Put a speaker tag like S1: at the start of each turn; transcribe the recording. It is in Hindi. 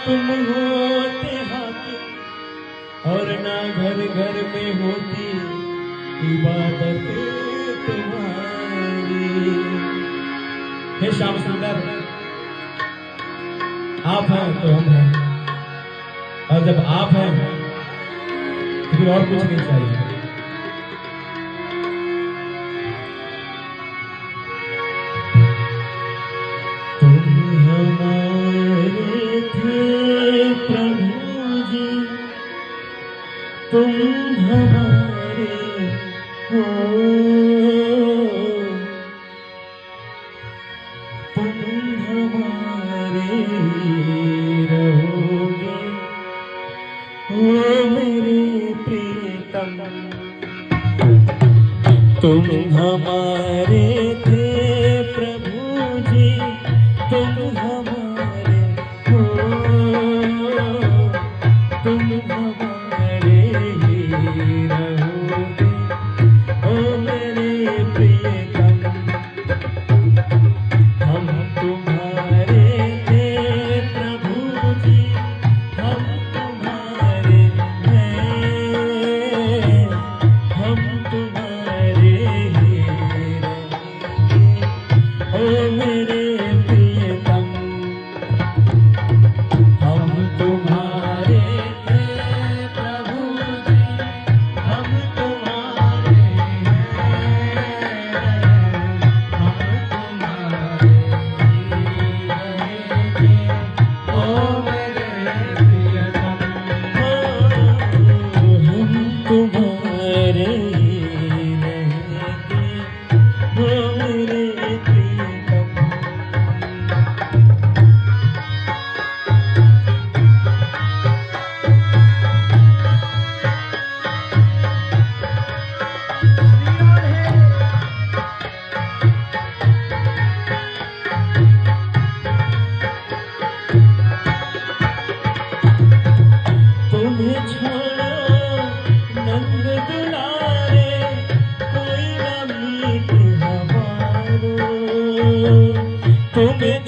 S1: तुम होते हाकिम और ना घर घर में होती इबादत तुम्हारी। हे श्याम सुंदर, आप हैं तो हम हैं, और जब आप हैं तो फिर और कुछ नहीं चाहिए। तुम हमारे हो, तुम हमारे रहोगे ओ मेरे प्रीतम। तुम हमारे थे प्रभु जी, तुम हमारे हो, तुम हमारे रहोगे ओ मेरे प्रियतम। हम तुम्हारे थे प्रभु जी, हम तुम्हारे हैं, हम तुम्हारे रहोगे ओ मेरे प्रियतम। हम तुम्हारे तुम्हें